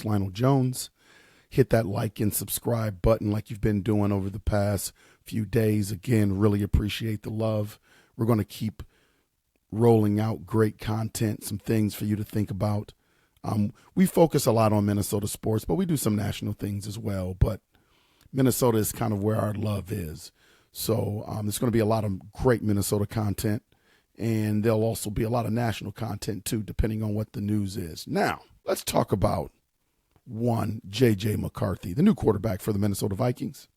Lionel Jones. Hit that like and subscribe button like you've been doing over the past few days. Again, really appreciate the love. We're going to keep rolling out great content, some things for you to think about. We focus a lot on Minnesota sports, but we do some national things as well. But Minnesota is kind of where our love is. So there's going to be a lot of great Minnesota content, and there'll also be a lot of national content too, depending on what the news is. Now, let's talk about one J.J. McCarthy, the new quarterback for the Minnesota Vikings.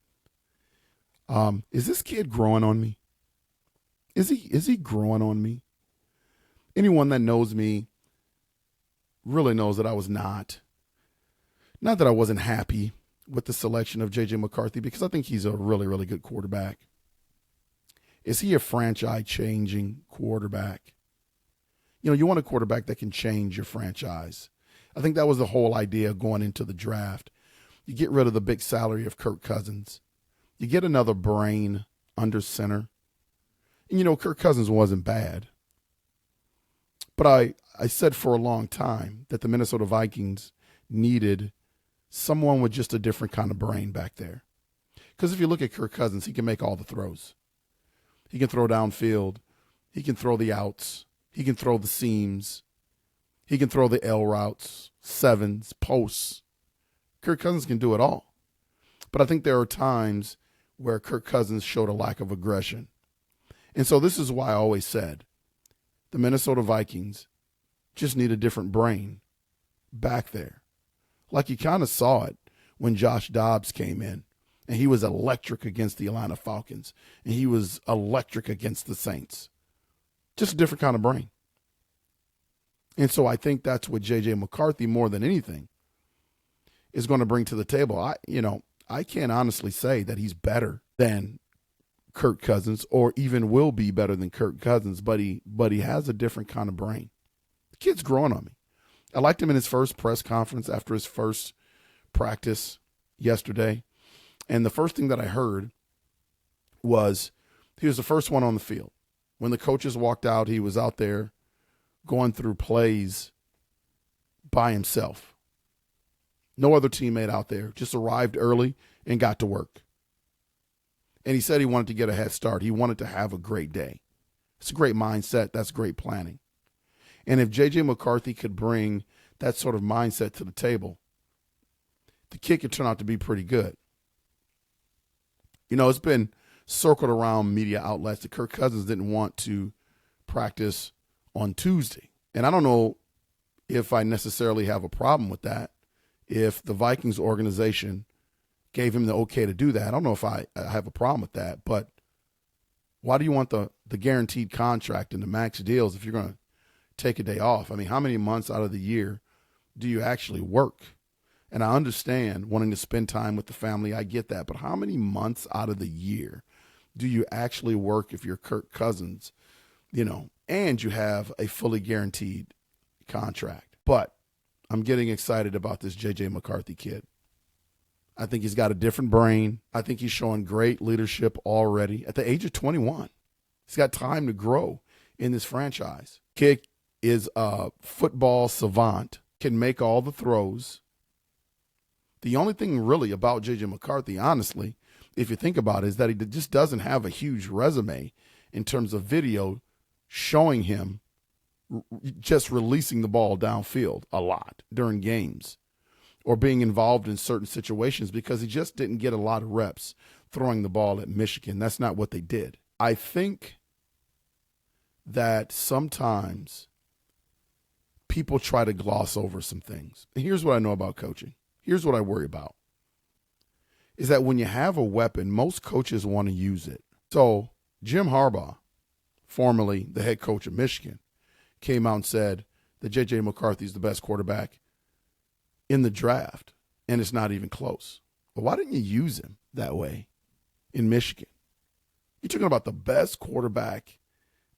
Is this kid growing on me? Is he growing on me? Anyone that knows me really knows that I was not that I wasn't happy with the selection of J.J. McCarthy, because I think he's a really, really good quarterback. Is he a franchise-changing quarterback? You know, you want a quarterback that can change your franchise. I think that was the whole idea going into the draft. You get rid of the big salary of Kirk Cousins. You get another brain under center. And, you know, Kirk Cousins wasn't bad. But I said for a long time that the Minnesota Vikings needed someone with just a different kind of brain back there. Because if you look at Kirk Cousins, he can make all the throws. He can throw downfield. He can throw the outs. He can throw the seams. He can throw the L routes, sevens, posts. Kirk Cousins can do it all. But I think there are times where Kirk Cousins showed a lack of aggression. And so this is why I always said the Minnesota Vikings just need a different brain back there. Like you kind of saw it when Josh Dobbs came in, and he was electric against the Atlanta Falcons, and he was electric against the Saints. Just a different kind of brain. And so I think that's what J.J. McCarthy, more than anything, is going to bring to the table. I can't honestly say that he's better than Kirk Cousins, or even will be better than Kirk Cousins, but he has a different kind of brain. The kid's growing on me. I liked him in his first press conference after his first practice yesterday. And the first thing that I heard was he was the first one on the field. When the coaches walked out, he was out there going through plays by himself. No other teammate out there. Just arrived early and got to work. And he said he wanted to get a head start. He wanted to have a great day. It's a great mindset. That's great planning. And if J.J. McCarthy could bring that sort of mindset to the table, the kid could turn out to be pretty good. You know, it's been circled around media outlets that Kirk Cousins didn't want to practice on Tuesday. And I don't know if I necessarily have a problem with that. If the Vikings organization gave him the okay to do that, I don't know if I have a problem with that. But why do you want the guaranteed contract and the max deals if you're going to take a day off? I mean, how many months out of the year do you actually work? And I understand wanting to spend time with the family. I get that. But how many months out of the year do you actually work if you're Kirk Cousins, and you have a fully guaranteed contract? But I'm getting excited about this J.J. McCarthy kid. I think he's got a different brain. I think he's showing great leadership already at the age of 21. He's got time to grow in this franchise. Kid is a football savant, can make all the throws. The only thing really about J.J. McCarthy, honestly, if you think about it, is that he just doesn't have a huge resume in terms of video showing him just releasing the ball downfield a lot during games or being involved in certain situations, because he just didn't get a lot of reps throwing the ball at Michigan. That's not what they did. I think that sometimes people try to gloss over some things. And here's what I know about coaching. Here's what I worry about, is that when you have a weapon, most coaches want to use it. So Jim Harbaugh, formerly the head coach of Michigan, came out and said that J.J. McCarthy is the best quarterback in the draft, and it's not even close. Well, why didn't you use him that way in Michigan? You're talking about the best quarterback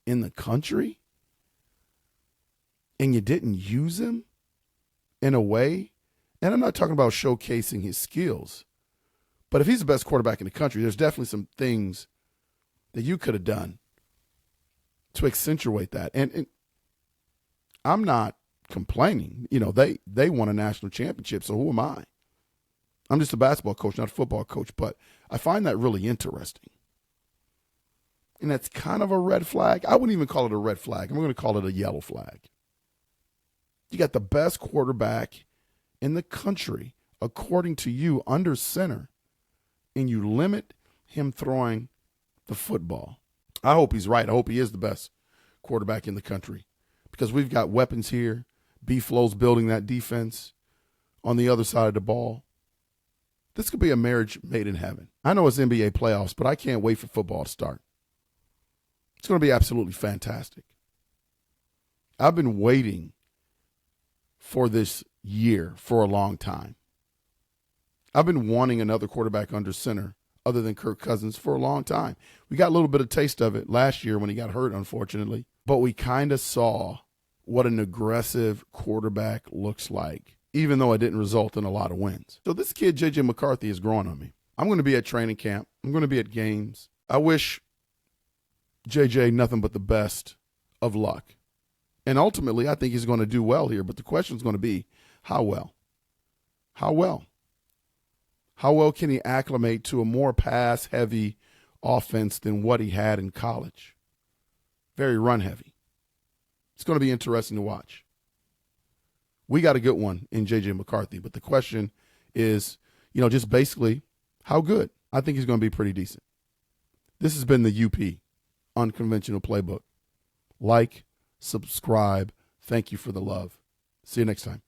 in the country, and you didn't use him in a way. And I'm not talking about showcasing his skills, but if he's the best quarterback in the country, there's definitely some things that you could have done to accentuate that. And I'm not complaining. They won a national championship, so who am I? I'm just a basketball coach, not a football coach, but I find that really interesting. And that's kind of a red flag. I wouldn't even call it a red flag. I'm going to call it a yellow flag. You got the best quarterback in the country, according to you, under center, and you limit him throwing the football. I hope he's right. I hope he is the best quarterback in the country because we've got weapons here. B-Flow's building that defense on the other side of the ball. This could be a marriage made in heaven. I know it's NBA playoffs, but I can't wait for football to start. It's going to be absolutely fantastic. I've been waiting for this year for a long time. I've been wanting another quarterback under center other than Kirk Cousins for a long time. We got a little bit of taste of it last year when he got hurt, unfortunately, but we kind of saw what an aggressive quarterback looks like, even though it didn't result in a lot of wins. So this kid, J.J. McCarthy, is growing on me. I'm going to be at training camp. I'm going to be at games. I wish J.J. nothing but the best of luck. And ultimately, I think he's going to do well here. But the question is going to be, how well? How well? How well can he acclimate to a more pass-heavy offense than what he had in college? Very run-heavy. It's going to be interesting to watch. We got a good one in J.J. McCarthy. But the question is, just basically, how good? I think he's going to be pretty decent. This has been the UP Unconventional Playbook. Like, subscribe. Thank you for the love. See you next time.